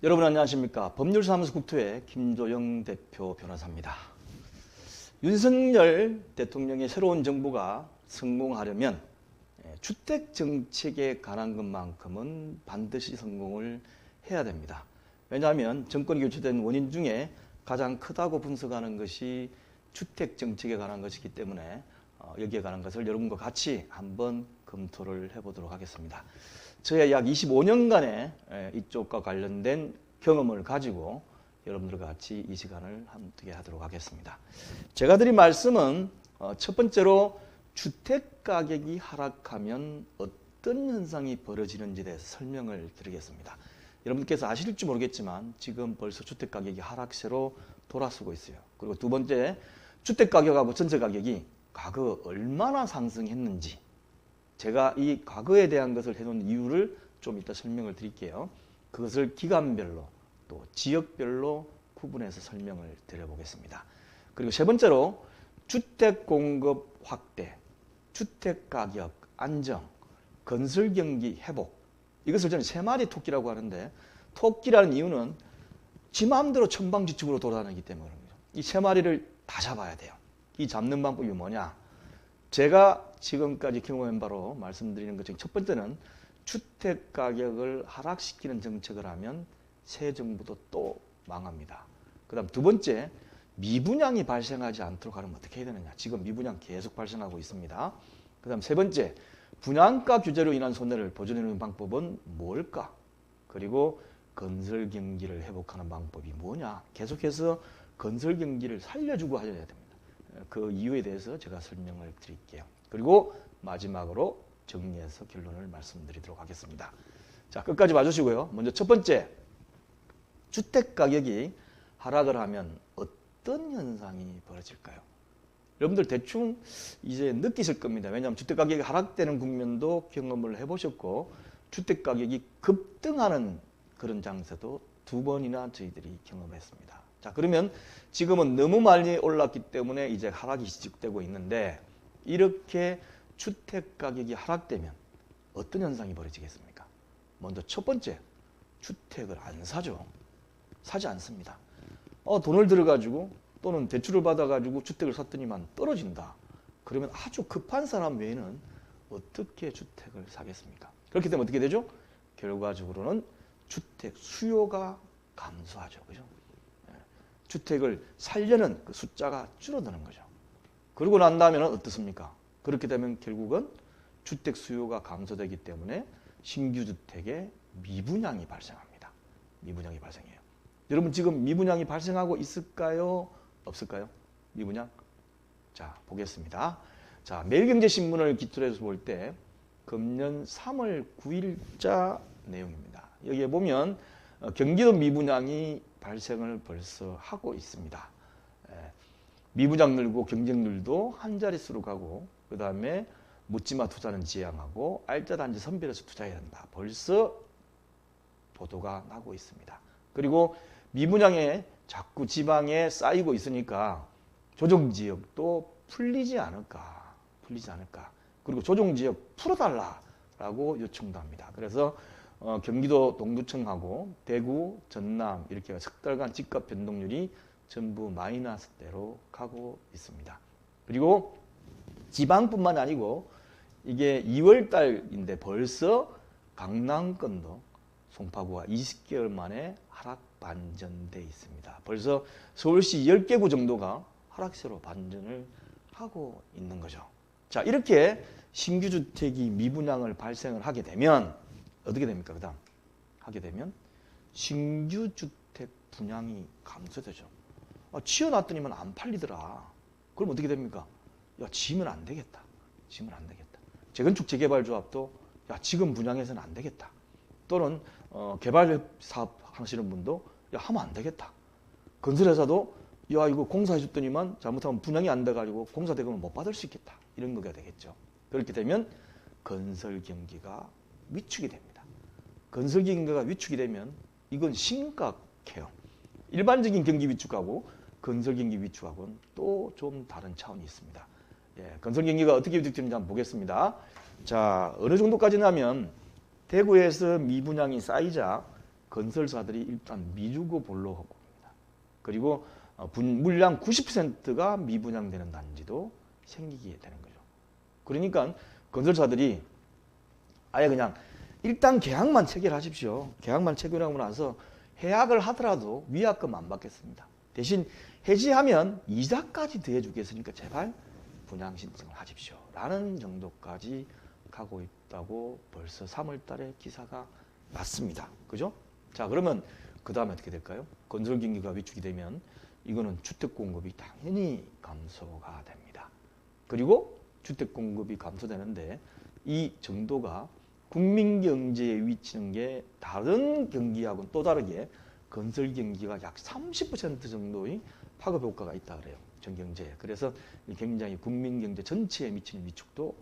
여러분 안녕하십니까? 법률사무소 국토의 김조영 대표 변호사입니다. 윤석열 대통령의 새로운 정부가 성공하려면 주택정책에 관한 것만큼은 반드시 성공을 해야 됩니다. 왜냐하면 정권이 교체된 원인 중에 가장 크다고 분석하는 것이 주택정책에 관한 것이기 때문에 여기에 관한 것을 여러분과 같이 한번 검토를 해보도록 하겠습니다. 저의 약 25년간의 이쪽과 관련된 경험을 가지고 여러분들과 같이 이 시간을 함께 하도록 하겠습니다. 제가 드린 말씀은 첫 번째로 주택가격이 하락하면 어떤 현상이 벌어지는지에 대해서 설명을 드리겠습니다. 여러분께서 아실지 모르겠지만 지금 벌써 주택가격이 하락세로 돌아서고 있어요. 그리고 두 번째, 주택가격하고 전세가격이 과거 얼마나 상승했는지 제가 이 과거에 대한 것을 해놓은 이유를 좀 이따 설명을 드릴게요. 그것을 기간별로 또 지역별로 구분해서 설명을 드려보겠습니다. 그리고 세 번째로 주택 공급 확대, 주택 가격 안정, 건설 경기 회복. 이것을 저는 세 마리 토끼라고 하는데 토끼라는 이유는 지 마음대로 천방지축으로 돌아다니기 때문에 그럽니다. 이 세 마리를 다 잡아야 돼요. 이 잡는 방법이 뭐냐? 제가 지금까지 경험한 바로 말씀드리는 것 중에 첫 번째는 주택 가격을 하락시키는 정책을 하면 새 정부도 또 망합니다. 그 다음 두 번째, 미분양이 발생하지 않도록 하려면 어떻게 해야 되느냐. 지금 미분양 계속 발생하고 있습니다. 그 다음 세 번째, 분양가 규제로 인한 손해를 보전해주는 방법은 뭘까? 그리고 건설 경기를 회복하는 방법이 뭐냐. 계속해서 건설 경기를 살려주고 하셔야 됩니다. 그 이유에 대해서 제가 설명을 드릴게요. 그리고 마지막으로 정리해서 결론을 말씀드리도록 하겠습니다. 자, 끝까지 봐주시고요. 먼저 첫 번째, 주택가격이 하락을 하면 어떤 현상이 벌어질까요? 여러분들 대충 이제 느끼실 겁니다. 왜냐하면 주택가격이 하락되는 국면도 경험을 해보셨고 주택가격이 급등하는 그런 장세도 두 번이나 저희들이 경험했습니다. 자, 그러면 지금은 너무 많이 올랐기 때문에 이제 하락이 시작되고 있는데 이렇게 주택가격이 하락되면 어떤 현상이 벌어지겠습니까? 먼저 첫 번째, 주택을 안 사죠. 사지 않습니다. 돈을 들어가지고 또는 대출을 받아가지고 주택을 샀더니만 떨어진다. 그러면 아주 급한 사람 외에는 어떻게 주택을 사겠습니까? 그렇기 때문에 어떻게 되죠? 결과적으로는 주택 수요가 감소하죠. 그죠? 주택을 살려는 그 숫자가 줄어드는 거죠. 그러고 난 다음에는 어떻습니까? 그렇게 되면 결국은 주택 수요가 감소되기 때문에 신규 주택에 미분양이 발생합니다. 미분양이 발생해요. 여러분 지금 미분양이 발생하고 있을까요? 없을까요? 미분양? 자, 보겠습니다. 자, 매일경제신문을 기초로 해서 볼 때 금년 3월 9일자 내용입니다. 여기에 보면 경기도 미분양이 발생을 벌써 하고 있습니다. 미분양 늘고 경쟁률도 한 자릿수로 가고 그 다음에 묻지마 투자는 지양하고 알짜단지 선별해서 투자해야 한다. 벌써 보도가 나고 있습니다. 그리고 미분양에 자꾸 지방에 쌓이고 있으니까 조정지역도 풀리지 않을까. 그리고 조정지역 풀어달라라고 요청도 합니다. 그래서 경기도 동두청하고 대구, 전남 이렇게 석 달간 집값 변동률이 전부 마이너스대로 가고 있습니다. 그리고 지방뿐만 아니고 이게 2월 달인데 벌써 강남권도 송파구가 20개월 만에 하락 반전돼 있습니다. 벌써 서울시 10개구 정도가 하락세로 반전을 하고 있는 거죠. 자, 이렇게 신규 주택이 미분양을 발생을 하게 되면 어떻게 됩니까? 그 다음 하게 되면 신규 주택 분양이 감소되죠. 지어놨더니만 안 팔리더라. 그럼 어떻게 됩니까? 야, 지으면 안 되겠다. 재건축 재개발조합도 야, 지금 분양해서는 안 되겠다. 또는 개발 사업 하시는 분도 야, 하면 안 되겠다. 건설회사도 야, 이거 공사해줬더니만 잘못하면 분양이 안 돼가지고 공사 대금을 못 받을 수 있겠다. 이런 거가 되겠죠. 그렇게 되면 건설 경기가 위축이 됩니다. 건설 경기가 위축이 되면 이건 심각해요. 일반적인 경기 위축하고 건설 경기 위축하고는 또 좀 다른 차원이 있습니다. 건설 경기가 어떻게 위축되는지 한번 보겠습니다. 자, 어느 정도까지는 하면 대구에서 미분양이 쌓이자 건설사들이 일단 미루고 볼록하고 옵니다. 그리고 물량 90%가 미분양되는 단지도 생기게 되는 거죠. 그러니까 건설사들이 아예 그냥 일단 계약만 체결하십시오. 계약만 체결하고 나서 해약을 하더라도 위약금 안 받겠습니다. 대신 해지하면 이자까지 더해주겠으니까 제발 분양 신청을 하십시오. 라는 정도까지 가고 있다고 벌써 3월 달에 기사가 났습니다. 그죠? 자, 그러면 그 다음에 어떻게 될까요? 건설 경기가 위축이 되면 이거는 주택 공급이 당연히 감소가 됩니다. 그리고 주택 공급이 감소되는데 이 정도가 국민 경제에 미치는 게 다른 경기하고는 또 다르게 건설 경기가 약 30% 정도의 파급 효과가 있다 그래요. 전 경제에. 그래서 굉장히 국민 경제 전체에 미치는 위축도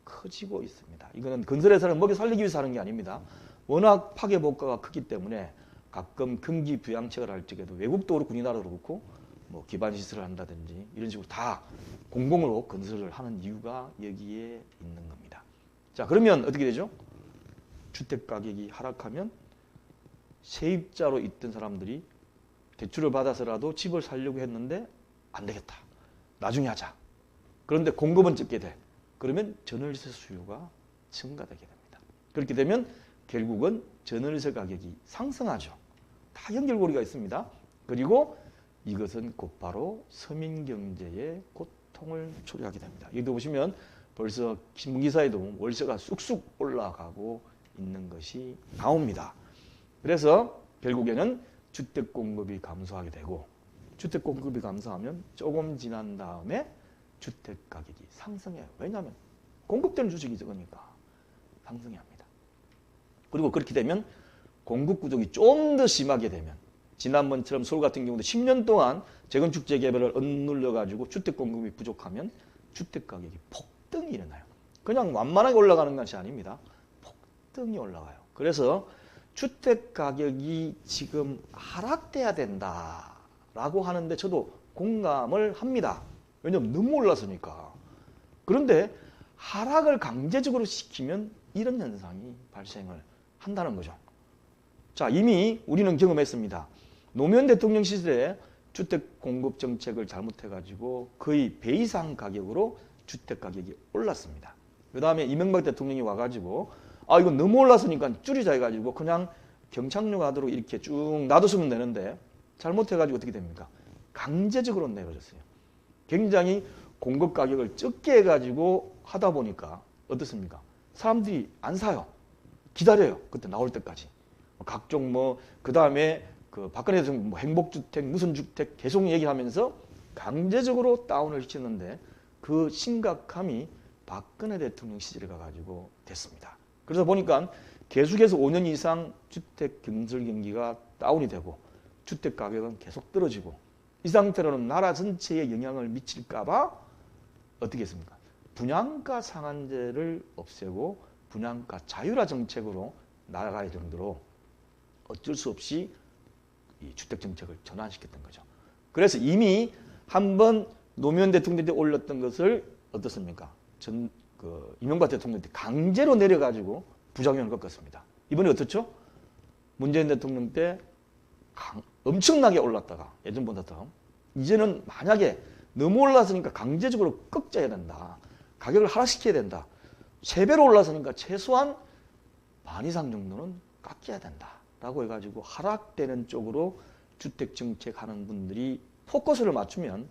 커지고 있습니다. 이거는 건설회사를 먹여 살리기 위해서 하는 게 아닙니다. 워낙 파괴 효과가 크기 때문에 가끔 경기 부양책을 할 적에도 외국도 그렇고 우리나라도 그렇고 뭐 기반 시설을 한다든지 이런 식으로 다 공공으로 건설을 하는 이유가 여기에 있는 겁니다. 자, 그러면 어떻게 되죠? 주택 가격이 하락하면 세입자로 있던 사람들이 대출을 받아서라도 집을 살려고 했는데 안 되겠다. 나중에 하자. 그런데 공급은 적게 돼. 그러면 전월세 수요가 증가되게 됩니다. 그렇게 되면 결국은 전월세 가격이 상승하죠. 다 연결고리가 있습니다. 그리고 이것은 곧바로 서민 경제에 고통을 초래하게 됩니다. 여기 보시면 벌써 신문기사에도 월세가 쑥쑥 올라가고 있는 것이 나옵니다. 그래서 결국에는 주택 공급이 감소하게 되고 주택 공급이 감소하면 조금 지난 다음에 주택 가격이 상승해요. 왜냐하면 공급되는 주식이 적으니까 상승해야 합니다. 그리고 그렇게 되면 공급 부족이 좀 더 심하게 되면 지난번처럼 서울 같은 경우도 10년 동안 재건축 재개발을 억눌려 가지고 주택 공급이 부족하면 주택 가격이 폭등이 일어나요. 그냥 완만하게 올라가는 것이 아닙니다. 폭등이 올라가요. 그래서 주택 가격이 지금 하락돼야 된다라고 하는데 저도 공감을 합니다. 왜냐하면 너무 올랐으니까. 그런데 하락을 강제적으로 시키면 이런 현상이 발생을 한다는 거죠. 자, 이미 우리는 경험했습니다. 노무현 대통령 시절에 주택 공급 정책을 잘못해가지고 거의 배 이상 가격으로 주택 가격이 올랐습니다. 그 다음에 이명박 대통령이 와가지고 이건 너무 올랐으니까 줄이자 해가지고 그냥 경착륙 하도록 이렇게 쭉 놔뒀으면 되는데 잘못해가지고 어떻게 됩니까? 강제적으로 내버렸어요. 굉장히 공급 가격을 적게 해가지고 하다 보니까 어떻습니까? 사람들이 안 사요. 기다려요. 그때 나올 때까지. 각종 그 다음에 박근혜 대통령 행복주택, 무슨 주택 계속 얘기하면서 강제적으로 다운을 시켰는데 그 심각함이 박근혜 대통령 시절에 가가지고 됐습니다. 그래서 보니까 계속해서 5년 이상 주택 건설 경기가 다운이 되고 주택 가격은 계속 떨어지고 이 상태로는 나라 전체에 영향을 미칠까봐 어떻게 했습니까? 분양가 상한제를 없애고 분양가 자율화 정책으로 나아갈 정도로 어쩔 수 없이 이 주택 정책을 전환시켰던 거죠. 그래서 이미 한번 노무현 대통령 때 올렸던 것을 어떻습니까? 이명박 대통령 때 강제로 내려가지고 부작용을 겪었습니다. 이번에 어떻죠? 문재인 대통령 때 엄청나게 올랐다가 예전보다 더 이제는 만약에 너무 올랐으니까 강제적으로 꺾어야 된다. 가격을 하락시켜야 된다. 3배로 올랐으니까 최소한 반 이상 정도는 깎여야 된다. 라고 해가지고 하락되는 쪽으로 주택 정책 하는 분들이 포커스를 맞추면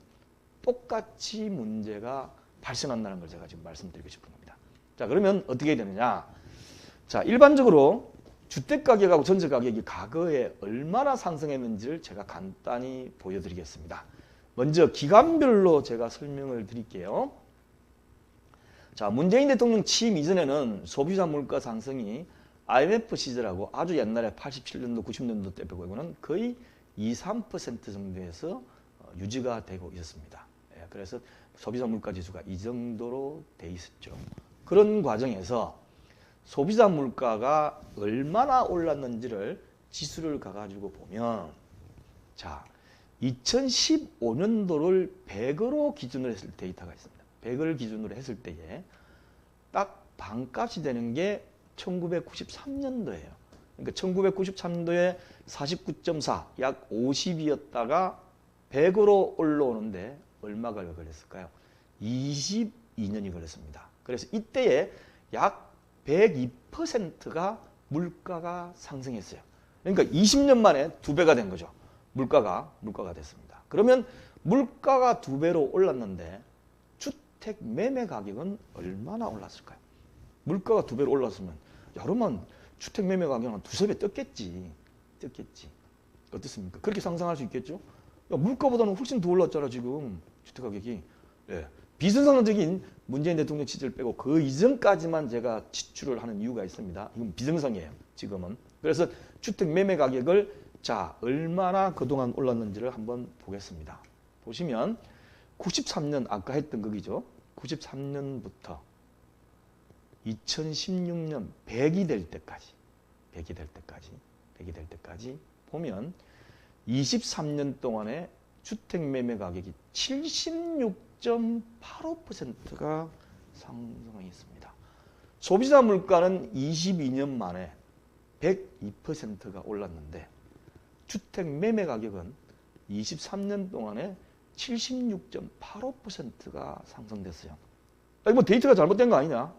똑같이 문제가 발생한다는 걸 제가 지금 말씀드리고 싶은 겁니다. 자, 그러면 어떻게 해야 되느냐? 자, 일반적으로 주택 가격하고 전세 가격이 과거에 얼마나 상승했는지를 제가 간단히 보여드리겠습니다. 먼저 기간별로 제가 설명을 드릴게요. 자, 문재인 대통령 취임 이전에는 소비자 물가 상승이 IMF 시절하고 아주 옛날에 87년도, 90년도 때 빼고는 거의 2, 3% 정도에서 유지가 되고 있었습니다. 그래서 소비자 물가 지수가 이 정도로 돼 있었죠. 그런 과정에서 소비자 물가가 얼마나 올랐는지를 지수를 가가지고 보면 자, 2015년도를 100으로 기준으로 했을 데이터가 있습니다. 100을 기준으로 했을 때에 딱 반값이 되는 게 1993년도예요. 그러니까 1993년도에 49.4, 약 50이었다가 100으로 올라오는데 얼마가 걸렸을까요? 22년이 걸렸습니다. 그래서 이때에 약 102%가 물가가 상승했어요. 그러니까 20년 만에 2배가 된 거죠. 물가가 됐습니다. 그러면 물가가 2배로 올랐는데 주택 매매 가격은 얼마나 올랐을까요? 물가가 2배로 올랐으면 그러면 주택 매매 가격은 2~3배 떴겠지. 어떻습니까? 그렇게 상상할 수 있겠죠? 야, 물가보다는 훨씬 더 올랐잖아 지금 주택 가격이. 예. 비정상적인 문재인 대통령 취지를 빼고 그 이전까지만 제가 지출을 하는 이유가 있습니다. 이건 비정상이에요. 지금은. 그래서 주택 매매 가격을 자 얼마나 그동안 올랐는지를 한번 보겠습니다. 보시면 93년 아까 했던 거기죠. 93년부터 2016년 100이 될 때까지 보면 23년 동안에 주택 매매 가격이 76.85%가 상승했습니다. 소비자 물가는 22년 만에 102%가 올랐는데 주택 매매 가격은 23년 동안에 76.85%가 상승됐어요. 아니 뭐 데이터가 잘못된 거 아니냐?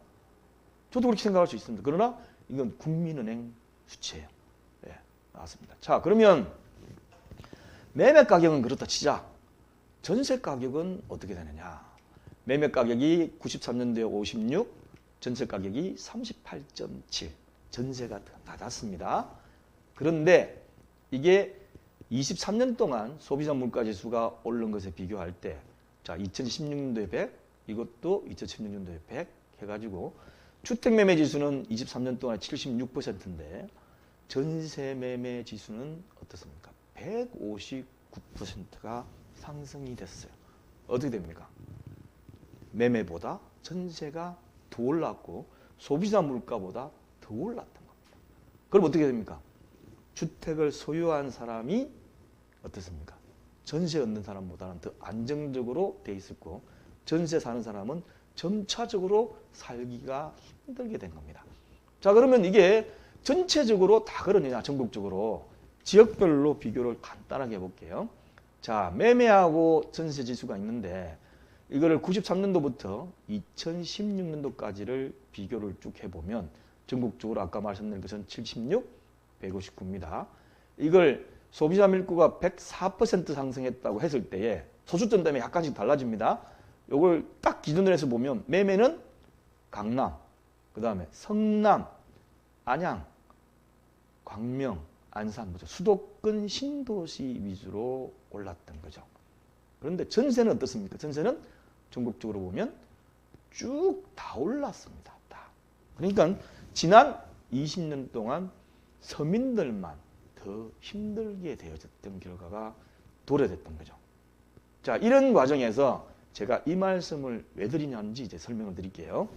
저도 그렇게 생각할 수 있습니다. 그러나 이건 국민은행 수치예요. 네, 나왔습니다. 자, 그러면 매매 가격은 그렇다 치자. 전세 가격은 어떻게 되느냐? 매매 가격이 93년도에 56, 전세 가격이 38.7. 전세가 더 낮았습니다. 그런데 이게 23년 동안 소비자 물가 지수가 오른 것에 비교할 때, 자, 2016년도에 100, 이것도 2016년도에 100 해가지고 주택 매매 지수는 23년 동안 76%인데 전세 매매 지수는 어떻습니까? 159%가 상승이 됐어요. 어떻게 됩니까? 매매보다 전세가 더 올랐고 소비자 물가보다 더 올랐던 겁니다. 그럼 어떻게 됩니까? 주택을 소유한 사람이 어떻습니까? 전세 얻는 사람보다는 더 안정적으로 돼 있었고 전세 사는 사람은 점차적으로 살기가 힘들게 된 겁니다. 자, 그러면 이게 전체적으로 다 그러느냐? 전국적으로 지역별로 비교를 간단하게 해볼게요. 자, 매매하고 전세 지수가 있는데 이거를 93년도부터 2016년도까지를 비교를 쭉 해보면 전국적으로 아까 말씀드린 것은 76, 159입니다. 이걸 소비자 물가가 104% 상승했다고 했을 때에 소수점 때문에 약간씩 달라집니다. 이걸 딱 기준으로 해서 보면 매매는 강남, 그 다음에 성남, 안양, 광명, 안산, 뭐죠? 수도권 신도시 위주로 올랐던 거죠. 그런데 전세는 어떻습니까? 전세는 전국적으로 보면 쭉 다 올랐습니다. 다. 그러니까 지난 20년 동안 서민들만 더 힘들게 되어졌던 결과가 도래됐던 거죠. 자, 이런 과정에서 제가 이 말씀을 왜 드리냐는지 이제 설명을 드릴게요.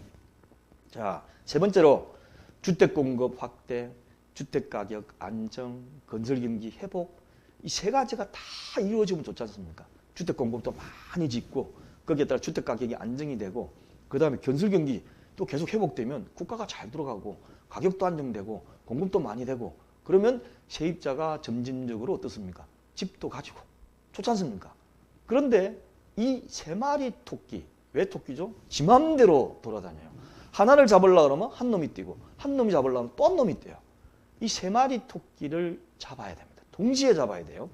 자, 세 번째로 주택 공급 확대, 주택 가격 안정, 건설 경기 회복, 이 세 가지가 다 이루어지면 좋지 않습니까? 주택 공급도 많이 짓고 거기에 따라 주택 가격이 안정이 되고 그 다음에 건설 경기 또 계속 회복되면 국가가 잘 들어가고 가격도 안정되고 공급도 많이 되고 그러면 세입자가 점진적으로 어떻습니까? 집도 가지고 좋지 않습니까? 그런데 이 세 마리 토끼, 왜 토끼죠? 지 맘대로 돌아다녀요. 하나를 잡으려고 그러면 한 놈이 뛰고 한 놈이 잡으려면 또 한 놈이 뛰어요. 이 세 마리 토끼를 잡아야 됩니다. 동시에 잡아야 돼요.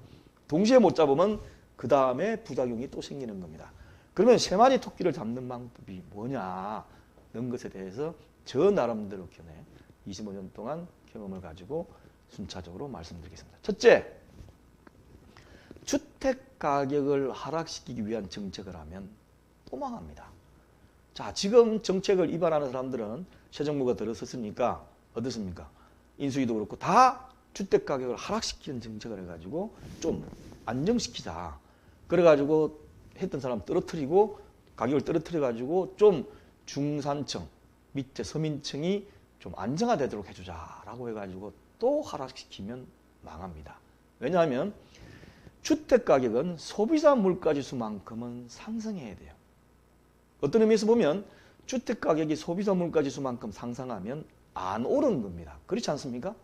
동시에 못 잡으면 그 다음에 부작용이 또 생기는 겁니다. 그러면 세 마리 토끼를 잡는 방법이 뭐냐 는 것에 대해서 저 나름대로 견해 25년 동안 경험을 가지고 순차적으로 말씀드리겠습니다. 첫째, 주택 가격을 하락시키기 위한 정책을 하면 또 망합니다. 자, 지금 정책을 위반하는 사람들은 새 정부가 들어섰으니까 어떻습니까? 인수위도 그렇고 다 주택 가격을 하락시키는 정책을 해가지고 좀 안정시키자. 그래가지고 했던 사람 떨어뜨리고 가격을 떨어뜨려가지고 좀 중산층 밑에 서민층이 좀 안정화되도록 해주자라고 해가지고 또 하락시키면 망합니다. 왜냐하면 주택 가격은 소비자 물가지수만큼은 상승해야 돼요. 어떤 의미에서 보면 주택 가격이 소비자 물가지수만큼 상승하면 안 오르는 겁니다. 그렇지 않습니까?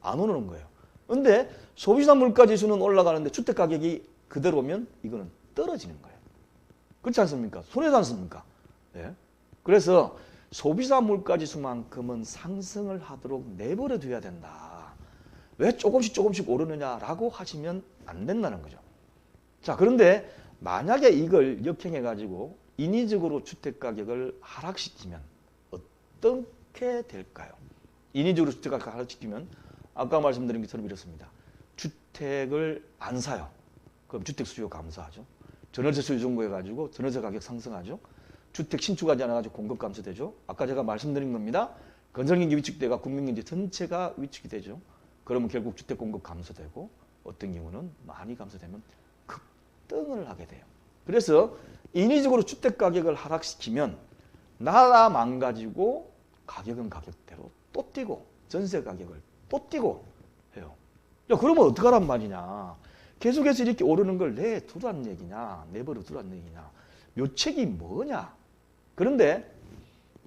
안 오르는 거예요. 근데 소비자 물가 지수는 올라가는데 주택 가격이 그대로면 이거는 떨어지는 거예요. 그렇지 않습니까? 손해지 않습니까? 예. 그래서 소비자 물가 지수만큼은 상승을 하도록 내버려 둬야 된다. 왜 조금씩 오르느냐라고 하시면 안 된다는 거죠. 자, 그런데 만약에 이걸 역행해 가지고 인위적으로 주택 가격을 하락시키면 어떻게 될까요? 인위적으로 주택 가격을 하락시키면 아까 말씀드린 것처럼 이렇습니다. 주택을 안 사요. 그럼 주택 수요 감소하죠. 전월세 수요 증가해가지고 전월세 가격 상승하죠. 주택 신축하지 않아가지고 공급 감소되죠. 아까 제가 말씀드린 겁니다. 건설경기 위축돼가 국민경제 전체가 위축이 되죠. 그러면 결국 주택 공급 감소되고 어떤 경우는 많이 감소되면 급등을 하게 돼요. 그래서 인위적으로 주택 가격을 하락시키면 나라 망가지고 가격은 가격대로 또 뛰고 전세 가격을 또 뛰고 해요. 야, 그러면 어떡하란 말이냐. 계속해서 이렇게 오르는 걸 내두란 얘기냐, 내버려 두란 얘기냐, 묘책이 뭐냐. 그런데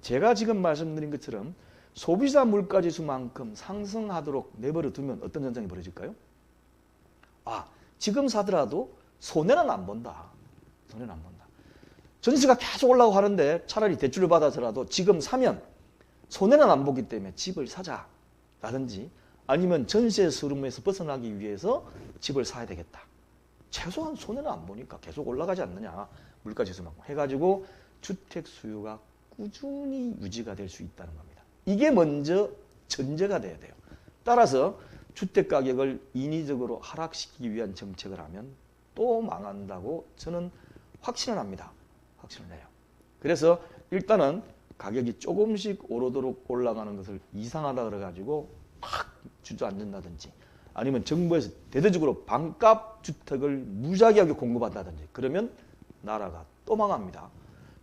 제가 지금 말씀드린 것처럼 소비자 물가지수만큼 상승하도록 내버려 두면 어떤 현상이 벌어질까요? 아, 지금 사더라도 손해는 안 본다. 손해는 안 본다. 전세가 계속 올라가고 하는데 차라리 대출을 받아서라도 지금 사면 손해는 안 보기 때문에 집을 사자라든지 아니면 전세 스름에서 벗어나기 위해서 집을 사야 되겠다. 최소한 손해는 안 보니까 계속 올라가지 않느냐. 물가지수만큼 해가지고 주택 수요가 꾸준히 유지가 될 수 있다는 겁니다. 이게 먼저 전제가 돼야 돼요. 따라서 주택 가격을 인위적으로 하락시키기 위한 정책을 하면 또 망한다고 저는 확신을 합니다. 확신을 해요. 그래서 일단은 가격이 조금씩 오르도록 올라가는 것을 이상하다 그래가지고 팍 주저앉는다든지 아니면 정부에서 대대적으로 반값 주택을 무작위하게 공급한다든지 그러면 나라가 또 망합니다.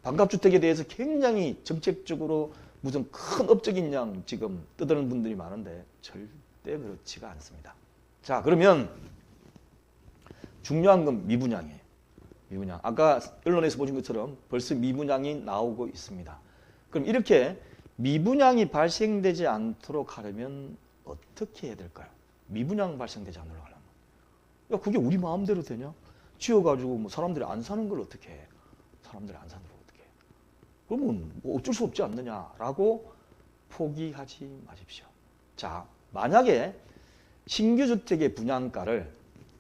반값 주택에 대해서 굉장히 정책적으로 무슨 큰 업적인 양 지금 떠드는 분들이 많은데 절대 그렇지가 않습니다. 자, 그러면 중요한 건 미분양이에요. 미분양. 아까 언론에서 보신 것처럼 벌써 미분양이 나오고 있습니다. 그럼 이렇게 미분양이 발생되지 않도록 하려면 어떻게 해야 될까요? 미분양 발생되지 않으려고 하려면. 야, 그게 우리 마음대로 되냐? 지어가지고 뭐 사람들이 안 사는 걸 어떻게 해? 사람들이 안 사는 걸 어떻게 해? 그러면 뭐 어쩔 수 없지 않느냐라고 포기하지 마십시오. 자, 만약에 신규 주택의 분양가를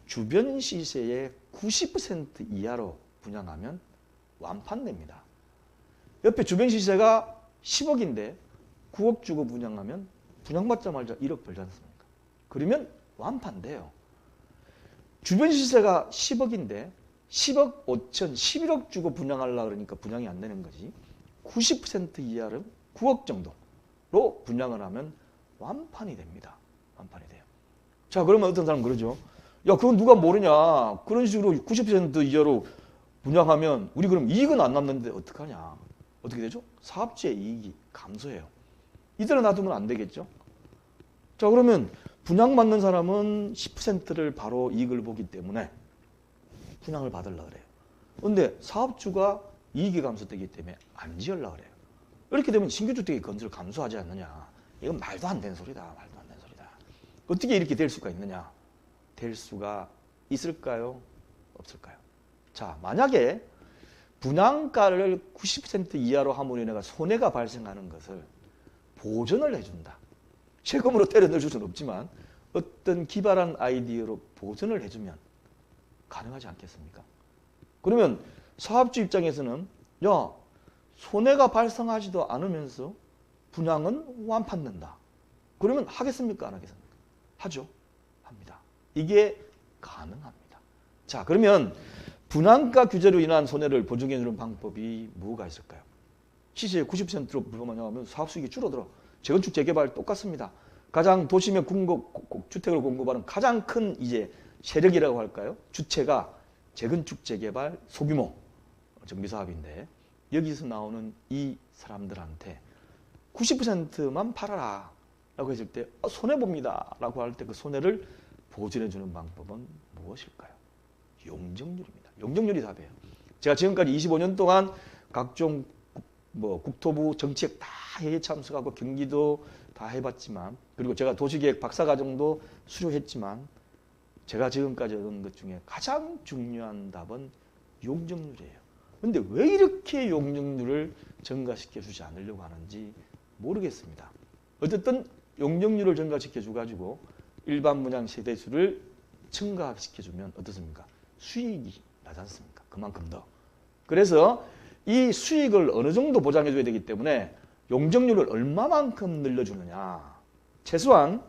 주변 시세의 90% 이하로 분양하면 완판됩니다. 옆에 주변 시세가 10억인데 9억 주고 분양하면 분양받자마자 1억 벌지 않습니까? 그러면 완판돼요. 주변 시세가 10억인데 10억 5천, 11억 주고 분양하려고 그러니까 분양이 안 되는 거지. 90% 이하로 9억 정도로 분양을 하면 완판이 됩니다. 완판이 돼요. 자, 그러면 어떤 사람은 그러죠. 야, 그건 누가 모르냐. 그런 식으로 90% 이하로 분양하면 우리 그럼 이익은 안 남는데 어떡하냐. 어떻게 되죠? 사업주의 이익이 감소해요. 이대로 놔두면 안 되겠죠. 자, 그러면 분양받는 사람은 10%를 바로 이익을 보기 때문에 분양을 받으려고 그래요. 그런데 사업주가 이익이 감소되기 때문에 안 지으려고 그래요. 이렇게 되면 신규주택의 건설을 감소하지 않느냐. 이건 말도 안 되는 소리다. 말도 안 되는 소리다. 어떻게 이렇게 될 수가 있느냐. 될 수가 있을까요? 없을까요? 자, 만약에 분양가를 90% 이하로 함으로 인해 손해가 발생하는 것을 보전을 해준다. 세금으로 때려 넣을 수는 없지만 어떤 기발한 아이디어로 보전을 해주면 가능하지 않겠습니까? 그러면 사업주 입장에서는 야, 손해가 발생하지도 않으면서 분양은 완판된다. 그러면 하겠습니까? 안 하겠습니까? 하죠. 합니다. 이게 가능합니다. 자, 그러면 분양가 규제로 인한 손해를 보증해주는 방법이 뭐가 있을까요? 시세의 90%로 분양하면 사업수익이 줄어들어. 재건축 재개발 똑같습니다. 가장 도심에 주택을 공급하는 가장 큰 이제 세력이라고 할까요? 주체가 재건축 재개발 소규모 정비사업인데 여기서 나오는 이 사람들한테 90%만 팔아라 라고 했을 때 손해봅니다 라고 할 때 그 손해를 보전해주는 방법은 무엇일까요? 용적률입니다. 용적률이 답이에요. 제가 지금까지 25년 동안 각종 국토부 정책 다 회의에 참석하고 경기도 다 해봤지만, 그리고 제가 도시계획 박사과정도 수료했지만, 제가 지금까지 얻은 것 중에 가장 중요한 답은 용적률이에요. 근데 왜 이렇게 용적률을 증가시켜 주지 않으려고 하는지 모르겠습니다. 어쨌든 용적률을 증가시켜 주가지고 일반 분양 세대수를 증가시켜 주면 어떻습니까? 수익이 나지 않습니까? 그만큼 더. 그래서 이 수익을 어느 정도 보장해 줘야 되기 때문에 용적률을 얼마만큼 늘려주느냐. 최소한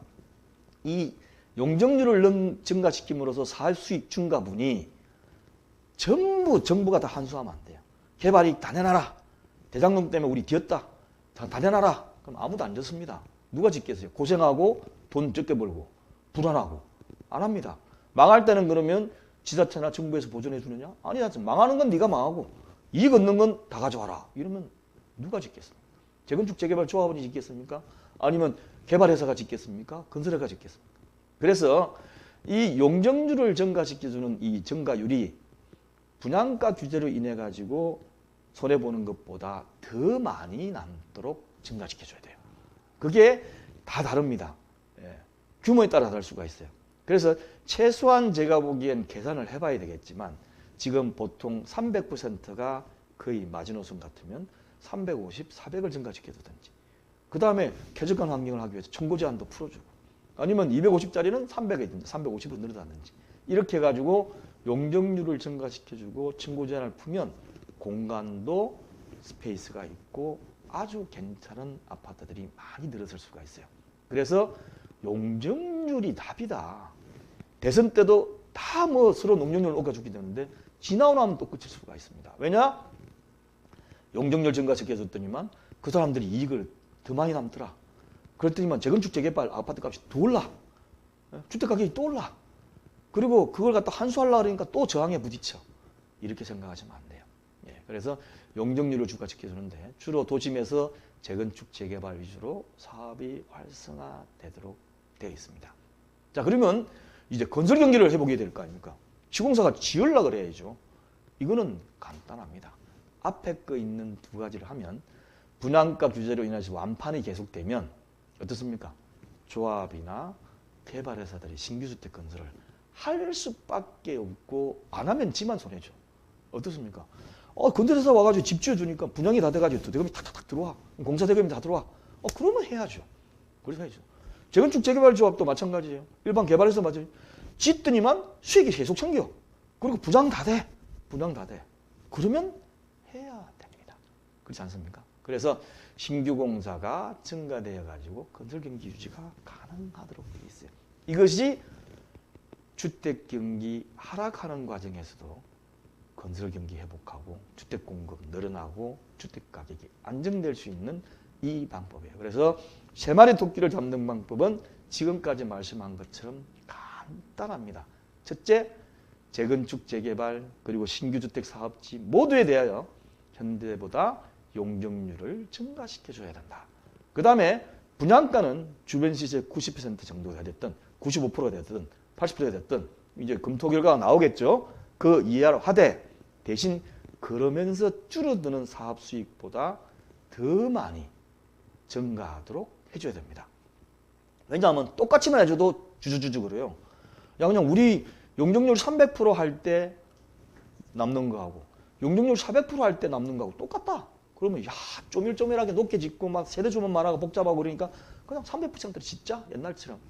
이 용적률을 증가시킴으로써 사업 수익 증가분이 전부 정부가 다 환수하면 안 돼요. 개발이익 다 내놔라. 대장동 때문에 우리 뒤었다. 다 내놔라. 그럼 아무도 안 졌습니다. 누가 짓겠어요? 고생하고 돈 적게 벌고 불안하고 안 합니다. 망할 때는 그러면 지자체나 정부에서 보존해 주느냐? 아니다. 망하는 건 네가 망하고 이익 얻는 건 다 가져와라. 이러면 누가 짓겠습니까? 재건축 재개발 조합원이 짓겠습니까? 아니면 개발회사가 짓겠습니까? 건설회사가 짓겠습니까? 그래서 이 용적률을 증가시켜주는 이 증가율이 분양가 규제로 인해 가지고 손해보는 것보다 더 많이 남도록 증가시켜줘야 돼요. 그게 다 다릅니다. 예. 규모에 따라 다를 수가 있어요. 그래서 최소한 제가 보기엔 계산을 해봐야 되겠지만 지금 보통 300%가 거의 마지노선 같으면 350, 400을 증가시켜주든지 그 다음에 쾌적한 환경을 하기 위해서 청구 제한도 풀어주고 아니면 250짜리는 300에 있든지 350으로 늘어나든지 이렇게 해가지고 용적률을 증가시켜주고 청구 제한을 풀면 공간도 스페이스가 있고 아주 괜찮은 아파트들이 많이 늘어설 수가 있어요. 그래서 용적률이 답이다. 대선 때도 다 뭐 서로 용적률을 옥가죽게 되는데 지나고 나면 또 끝일 수가 있습니다. 왜냐? 용적률 증가시켜줬더니만 그 사람들이 이익을 더 많이 남더라. 그랬더니만 재건축 재개발 아파트 값이 더 올라. 주택 가격이 또 올라. 그리고 그걸 갖다 환수하려고 그러니까 또 저항에 부딪혀. 이렇게 생각하시면 안 돼요. 예, 그래서 용적률을 증가시켜주는데 주로 도심에서 재건축 재개발 위주로 사업이 활성화되도록 되어 있습니다. 자, 그러면 이제 건설 경기를 해보게 될 거 아닙니까? 시공사가 지으려고 그래야죠. 이거는 간단합니다. 앞에 거 있는 두 가지를 하면 분양가 규제로 인해서 완판이 계속되면 어떻습니까? 조합이나 개발회사들이 신규주택 건설을 할 수밖에 없고 안 하면 지만 손해죠. 어떻습니까? 건설회사 와가지고 집 지어주니까 분양이 다 돼가지고 대금이 탁탁탁 들어와. 공사 대금이 다 들어와. 그러면 해야죠. 그래서 해야죠. 재건축 재개발 조합도 마찬가지예요. 일반 개발회사 마찬가지예요. 짓더니만 수익이 계속 생겨. 그리고 분양 다 돼. 분양 다 돼. 그러면 해야 됩니다. 그렇지 않습니까? 그래서 신규 공사가 증가되어 가지고 건설 경기 유지가 가능하도록 되어 있어요. 이것이 주택 경기 하락하는 과정에서도 건설 경기 회복하고 주택 공급 늘어나고 주택 가격이 안정될 수 있는 이 방법이에요. 그래서 세 마리 토끼를 잡는 방법은 지금까지 말씀한 것처럼 간단합니다. 첫째, 재건축 재개발 그리고 신규주택 사업지 모두에 대하여 현대보다 용적률을 증가시켜줘야 된다. 그 다음에 분양가는 주변 시세 90% 정도가 됐든 95%가 됐든 80%가 됐든 이제 검토 결과가 나오겠죠. 그 이하로 하되 대신 그러면서 줄어드는 사업 수익보다 더 많이 증가하도록 해줘야 됩니다. 왜냐하면 똑같이만 해줘도 주주주주 그래요. 야 그냥 우리 용적률 300% 할 때 남는 거하고 용적률 400% 할 때 남는 거하고 똑같다. 그러면 야 쪼밀쪼밀하게 높게 짓고 막 세대주만 많아가 복잡하고 그러니까 그냥 300%를 짓자 옛날처럼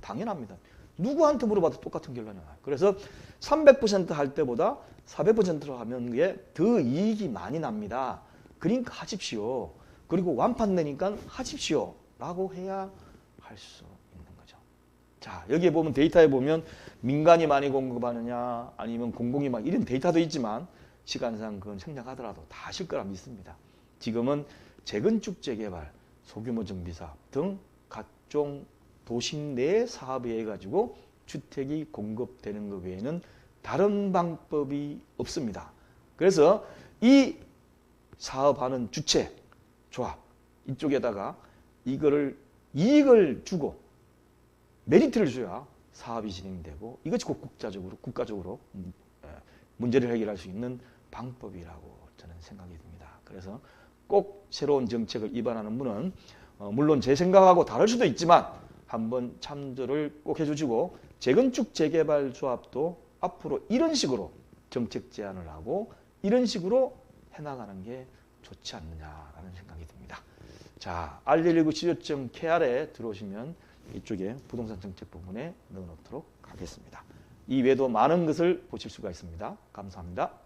당연합니다. 누구한테 물어봐도 똑같은 결론이 나요. 그래서 300% 할 때보다 400%로 하면 그게 더 이익이 많이 납니다. 그러니까 하십시오. 그리고 완판되니까 하십시오. 라고 해야 할 수 있는 거죠. 자, 여기에 보면 데이터에 보면 민간이 많이 공급하느냐 아니면 공공이 막 이런 데이터도 있지만 시간상 그건 생략하더라도 다 하실 거라 믿습니다. 지금은 재건축 재개발, 소규모 정비사업 등 각종 도심 내 사업에 의해 가지고 주택이 공급되는 것 외에는 다른 방법이 없습니다. 그래서 이 사업하는 주체, 조합 이쪽에다가 이거를 이익을 주고 메리트를 줘야 사업이 진행되고 이것이 곧 국가적으로 문제를 해결할 수 있는 방법이라고 저는 생각이 듭니다. 그래서 꼭 새로운 정책을 입안하는 분은 물론 제 생각하고 다를 수도 있지만 한번 참조를 꼭 해주시고 재건축 재개발 조합도 앞으로 이런 식으로 정책 제안을 하고 이런 식으로 해나가는 게 좋지 않느냐라는 생각이 듭니다. 자, R119 치료점.kr에 들어오시면 이쪽에 부동산 정책 부분에 넣어놓도록 하겠습니다. 이 외에도 많은 것을 보실 수가 있습니다. 감사합니다.